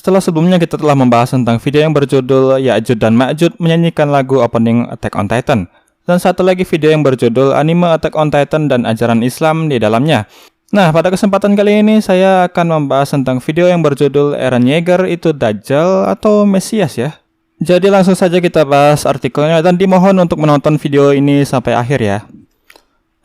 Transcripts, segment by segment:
Setelah sebelumnya kita telah membahas tentang video yang berjudul Ya'jud dan Ma'jud menyanyikan lagu opening Attack on Titan, dan satu lagi video yang berjudul Anime Attack on Titan dan ajaran Islam di dalamnya. Nah, pada kesempatan kali ini saya akan membahas tentang video yang berjudul Eren Yeager itu Dajjal atau Mesias ya. Jadi langsung saja kita bahas artikelnya dan dimohon untuk menonton video ini sampai akhir ya.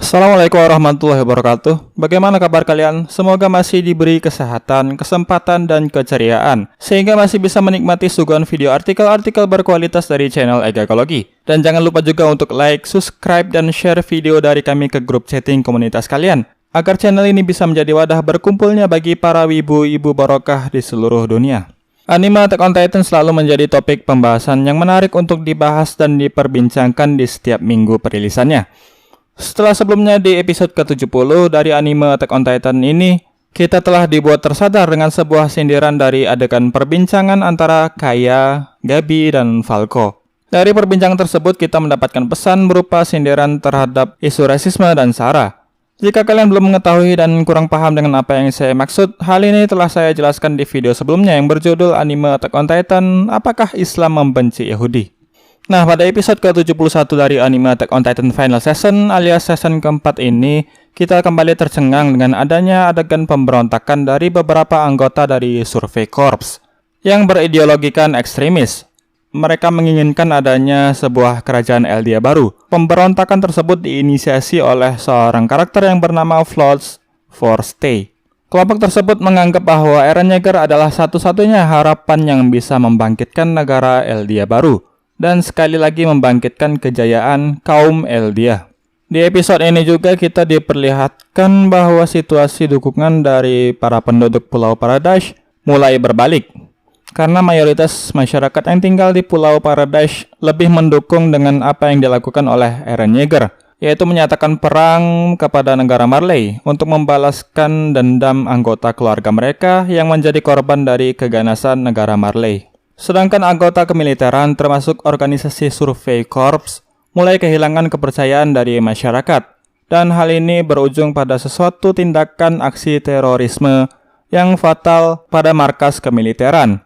Assalamualaikum warahmatullahi wabarakatuh. Bagaimana kabar kalian? Semoga masih diberi kesehatan, kesempatan, dan keceriaan sehingga masih bisa menikmati suguhan video artikel-artikel berkualitas dari channel Egakology. Dan jangan lupa juga untuk like, subscribe, dan share video dari kami ke grup chatting komunitas kalian agar channel ini bisa menjadi wadah berkumpulnya bagi para wibu-ibu barokah di seluruh dunia. Anime Attack on Titan selalu menjadi topik pembahasan yang menarik untuk dibahas dan diperbincangkan di setiap minggu perilisannya. Setelah sebelumnya di episode ke-70 dari anime Attack on Titan ini, kita telah dibuat tersadar dengan sebuah sindiran dari adegan perbincangan antara Kaya, Gabi, dan Falco. Dari perbincangan tersebut kita mendapatkan pesan berupa sindiran terhadap isu rasisme dan SARA. Jika kalian belum mengetahui dan kurang paham dengan apa yang saya maksud, hal ini telah saya jelaskan di video sebelumnya yang berjudul Anime Attack on Titan, Apakah Islam Membenci Yahudi? Nah, pada episode ke-71 dari Anime Attack on Titan Final Season alias season keempat ini, kita kembali tercengang dengan adanya adegan pemberontakan dari beberapa anggota dari Survey Corps yang berideologikan ekstremis. Mereka menginginkan adanya sebuah kerajaan Eldia baru. Pemberontakan tersebut diinisiasi oleh seorang karakter yang bernama Floats Forstay. Kelompok tersebut menganggap bahwa Eren Yeager adalah satu-satunya harapan yang bisa membangkitkan negara Eldia baru dan sekali lagi membangkitkan kejayaan kaum Eldia. Di episode ini juga kita diperlihatkan bahwa situasi dukungan dari para penduduk Pulau Paradise mulai berbalik. Karena mayoritas masyarakat yang tinggal di Pulau Paradise lebih mendukung dengan apa yang dilakukan oleh Eren Yeager, yaitu menyatakan perang kepada negara Marley untuk membalaskan dendam anggota keluarga mereka yang menjadi korban dari keganasan negara Marley. Sedangkan anggota kemiliteran termasuk organisasi Survey Corps mulai kehilangan kepercayaan dari masyarakat. Dan hal ini berujung pada sesuatu tindakan aksi terorisme yang fatal pada markas kemiliteran.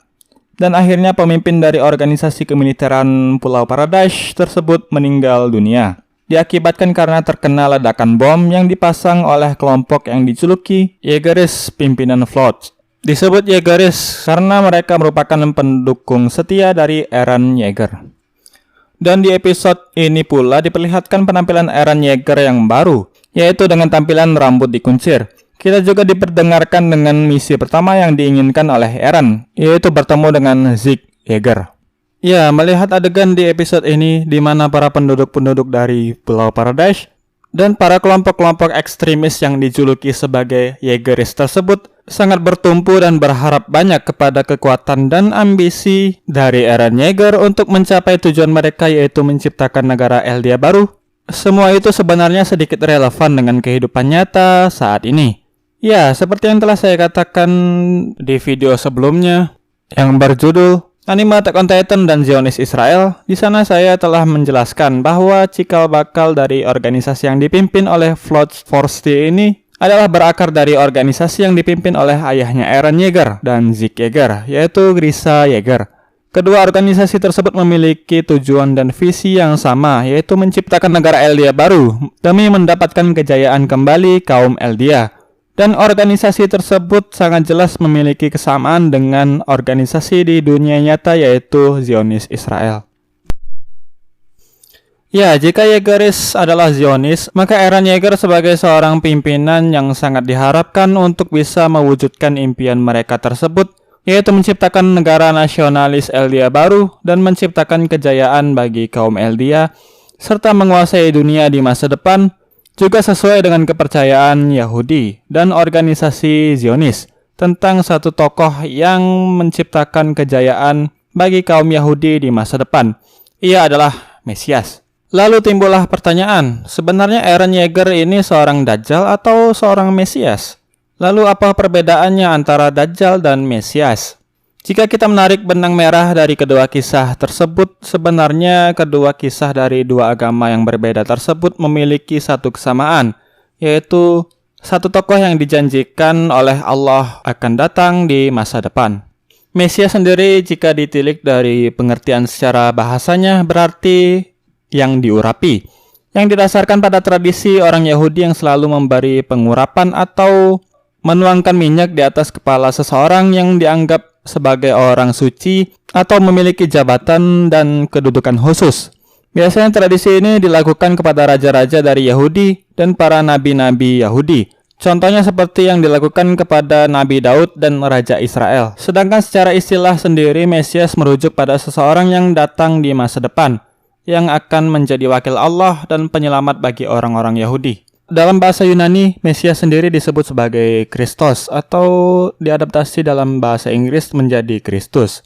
Dan akhirnya pemimpin dari organisasi kemiliteran Pulau Paradise tersebut meninggal dunia. Diakibatkan karena terkena ledakan bom yang dipasang oleh kelompok yang dijuluki Yeageris pimpinan Floats. Disebut Yeageris karena mereka merupakan pendukung setia dari Eren Yeager. Dan di episode ini pula diperlihatkan penampilan Eren Yeager yang baru, yaitu dengan tampilan rambut dikuncir. Kita juga diperdengarkan dengan misi pertama yang diinginkan oleh Eren, yaitu bertemu dengan Zeke Yeager. Ya, melihat adegan di episode ini di mana para penduduk-penduduk dari Pulau Paradise dan para kelompok-kelompok ekstremis yang dijuluki sebagai Yeageris tersebut sangat bertumpu dan berharap banyak kepada kekuatan dan ambisi dari Eren Yeager untuk mencapai tujuan mereka, yaitu menciptakan negara Eldia baru. Semua itu sebenarnya sedikit relevan dengan kehidupan nyata saat ini. Ya, seperti yang telah saya katakan di video sebelumnya yang berjudul Anime Attack on Titan dan Zionis Israel, di sana saya telah menjelaskan bahwa cikal bakal dari organisasi yang dipimpin oleh Floats Forstay ini adalah berakar dari organisasi yang dipimpin oleh ayahnya Eren Yeager dan Zeke Yeager, yaitu Grisa Yeager. Kedua organisasi tersebut memiliki tujuan dan visi yang sama, yaitu menciptakan negara Eldia baru demi mendapatkan kejayaan kembali kaum Eldia. Dan organisasi tersebut sangat jelas memiliki kesamaan dengan organisasi di dunia nyata, yaitu Zionis Israel. Ya, jika Yeageris adalah Zionis, maka Eren Yeager sebagai seorang pimpinan yang sangat diharapkan untuk bisa mewujudkan impian mereka tersebut, yaitu menciptakan negara nasionalis Eldia baru dan menciptakan kejayaan bagi kaum Eldia, serta menguasai dunia di masa depan, juga sesuai dengan kepercayaan Yahudi dan organisasi Zionis tentang satu tokoh yang menciptakan kejayaan bagi kaum Yahudi di masa depan. Ia adalah Mesias. Lalu timbullah pertanyaan, sebenarnya Eren Yeager ini seorang Dajjal atau seorang Mesias? Lalu apa perbedaannya antara Dajjal dan Mesias? Jika kita menarik benang merah dari kedua kisah tersebut, sebenarnya kedua kisah dari dua agama yang berbeda tersebut memiliki satu kesamaan, yaitu satu tokoh yang dijanjikan oleh Allah akan datang di masa depan. Mesias sendiri jika ditilik dari pengertian secara bahasanya berarti yang diurapi, yang didasarkan pada tradisi orang Yahudi yang selalu memberi pengurapan atau menuangkan minyak di atas kepala seseorang yang dianggap sebagai orang suci atau memiliki jabatan dan kedudukan khusus. Biasanya tradisi ini dilakukan kepada raja-raja dari Yahudi dan para nabi-nabi Yahudi. Contohnya seperti yang dilakukan kepada Nabi Daud dan Raja Israel. Sedangkan secara istilah sendiri, Mesias merujuk pada seseorang yang datang di masa depan, yang akan menjadi wakil Allah dan penyelamat bagi orang-orang Yahudi. Dalam bahasa Yunani, Mesias sendiri disebut sebagai Kristos atau diadaptasi dalam bahasa Inggris menjadi Kristus.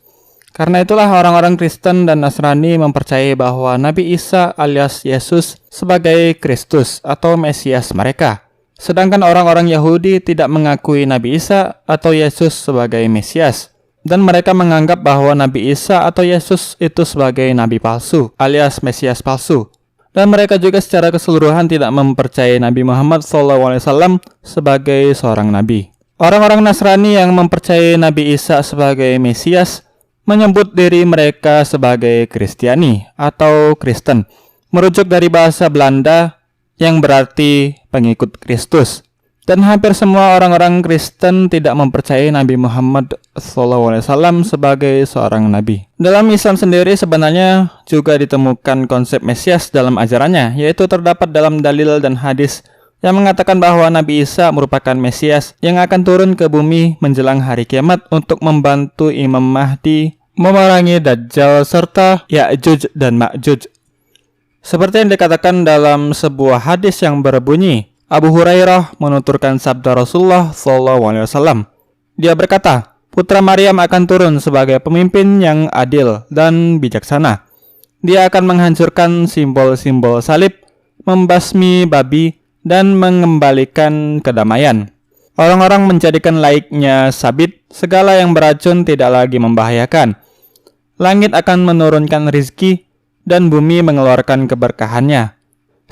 Karena itulah orang-orang Kristen dan Nasrani mempercayai bahwa Nabi Isa alias Yesus sebagai Kristus atau Mesias mereka. Sedangkan orang-orang Yahudi tidak mengakui Nabi Isa atau Yesus sebagai Mesias. Dan mereka menganggap bahwa Nabi Isa atau Yesus itu sebagai nabi palsu alias Mesias palsu. Dan mereka juga secara keseluruhan tidak mempercayai Nabi Muhammad SAW sebagai seorang nabi. Orang-orang Nasrani yang mempercayai Nabi Isa sebagai Mesias menyebut diri mereka sebagai Kristiani atau Kristen, merujuk dari bahasa Belanda yang berarti pengikut Kristus. Dan hampir semua orang-orang Kristen tidak mempercayai Nabi Muhammad SAW sebagai seorang nabi. Dalam Islam sendiri sebenarnya juga ditemukan konsep Mesias dalam ajarannya, yaitu terdapat dalam dalil dan hadis yang mengatakan bahwa Nabi Isa merupakan Mesias yang akan turun ke bumi menjelang hari kiamat untuk membantu Imam Mahdi memerangi Dajjal serta Ya'juj dan Ma'juj. Seperti yang dikatakan dalam sebuah hadis yang berbunyi, Abu Hurairah menuturkan sabda Rasulullah SAW. Dia berkata, putra Maryam akan turun sebagai pemimpin yang adil dan bijaksana. Dia akan menghancurkan simbol-simbol salib, membasmi babi, dan mengembalikan kedamaian. Orang-orang menjadikan laiknya sabit, segala yang beracun tidak lagi membahayakan. Langit akan menurunkan rizki, dan bumi mengeluarkan keberkahannya.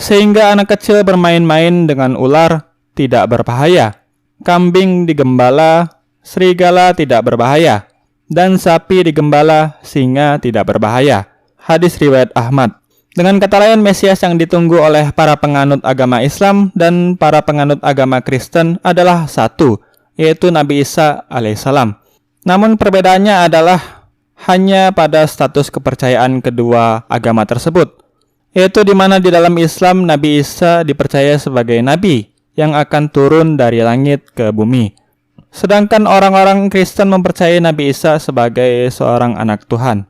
Sehingga anak kecil bermain-main dengan ular tidak berbahaya, kambing digembala, serigala tidak berbahaya, dan sapi digembala, singa tidak berbahaya. Hadis riwayat Ahmad. Dengan kata lain, Mesias yang ditunggu oleh para penganut agama Islam dan para penganut agama Kristen adalah satu, yaitu Nabi Isa alaihissalam. Namun perbedaannya adalah hanya pada status kepercayaan kedua agama tersebut, yaitu di mana di dalam Islam Nabi Isa dipercaya sebagai nabi yang akan turun dari langit ke bumi. Sedangkan orang-orang Kristen mempercayai Nabi Isa sebagai seorang anak Tuhan.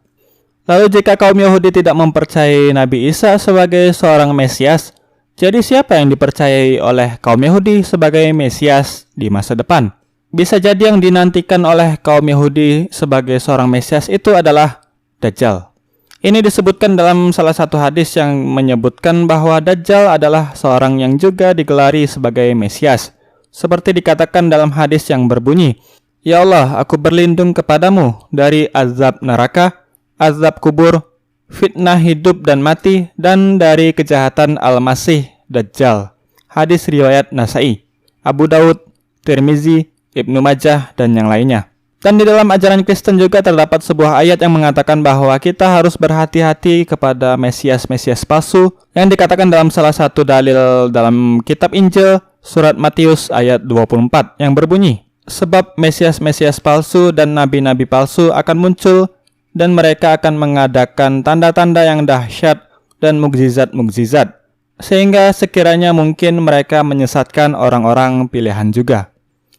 Lalu jika kaum Yahudi tidak mempercayai Nabi Isa sebagai seorang Mesias, jadi siapa yang dipercayai oleh kaum Yahudi sebagai Mesias di masa depan? Bisa jadi yang dinantikan oleh kaum Yahudi sebagai seorang Mesias itu adalah Dajjal. Ini disebutkan dalam salah satu hadis yang menyebutkan bahwa Dajjal adalah seorang yang juga digelari sebagai Mesias. Seperti dikatakan dalam hadis yang berbunyi, Ya Allah, aku berlindung kepadamu dari azab neraka, azab kubur, fitnah hidup dan mati, dan dari kejahatan Al-Masih Dajjal. Hadis riwayat Nasai, Abu Daud, Tirmizi, Ibnu Majah, dan yang lainnya. Dan di dalam ajaran Kristen juga terdapat sebuah ayat yang mengatakan bahwa kita harus berhati-hati kepada Mesias-Mesias palsu yang dikatakan dalam salah satu dalil dalam kitab Injil surat Matius ayat 24 yang berbunyi, sebab Mesias-Mesias palsu dan nabi-nabi palsu akan muncul dan mereka akan mengadakan tanda-tanda yang dahsyat dan mukjizat-mukjizat, sehingga sekiranya mungkin mereka menyesatkan orang-orang pilihan juga.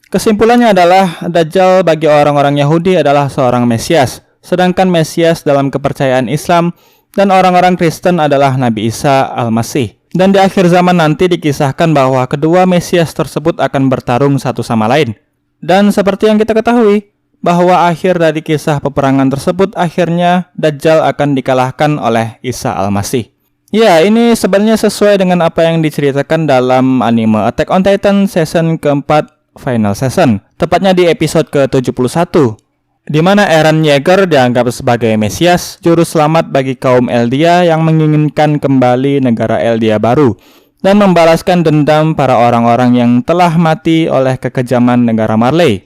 Kesimpulannya adalah Dajjal bagi orang-orang Yahudi adalah seorang Mesias, sedangkan Mesias dalam kepercayaan Islam dan orang-orang Kristen adalah Nabi Isa Al-Masih. Dan di akhir zaman nanti dikisahkan bahwa kedua Mesias tersebut akan bertarung satu sama lain. Dan seperti yang kita ketahui, bahwa akhir dari kisah peperangan tersebut akhirnya Dajjal akan dikalahkan oleh Isa Al-Masih. Ya, ini sebenarnya sesuai dengan apa yang diceritakan dalam anime Attack on Titan season keempat Final Season, tepatnya di episode ke-71, di mana Eren Yeager dianggap sebagai Mesias, juru selamat bagi kaum Eldia yang menginginkan kembali negara Eldia baru dan membalaskan dendam para orang-orang yang telah mati oleh kekejaman negara Marley.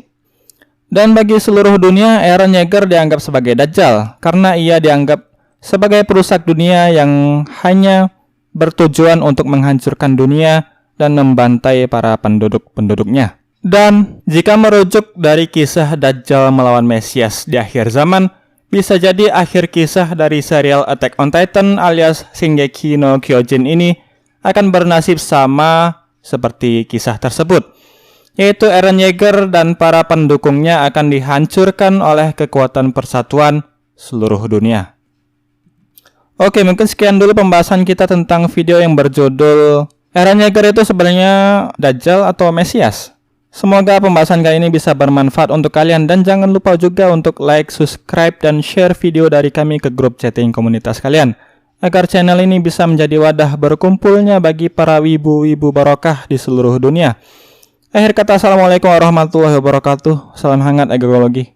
Dan bagi seluruh dunia, Eren Yeager dianggap sebagai Dajjal karena ia dianggap sebagai perusak dunia yang hanya bertujuan untuk menghancurkan dunia dan membantai para penduduk-penduduknya. Dan jika merujuk dari kisah Dajjal melawan Mesias di akhir zaman, bisa jadi akhir kisah dari serial Attack on Titan alias Shingeki no Kyojin ini akan bernasib sama seperti kisah tersebut, yaitu Eren Yeager dan para pendukungnya akan dihancurkan oleh kekuatan persatuan seluruh dunia. Oke, mungkin sekian dulu pembahasan kita tentang video yang berjudul Eren Yeager itu sebenarnya Dajjal atau Mesias. Semoga pembahasan kali ini bisa bermanfaat untuk kalian, dan jangan lupa juga untuk like, subscribe, dan share video dari kami ke grup chatting komunitas kalian, agar channel ini bisa menjadi wadah berkumpulnya bagi para wibu-wibu barokah di seluruh dunia. Akhir kata, assalamualaikum warahmatullahi wabarakatuh. Salam hangat agrologi.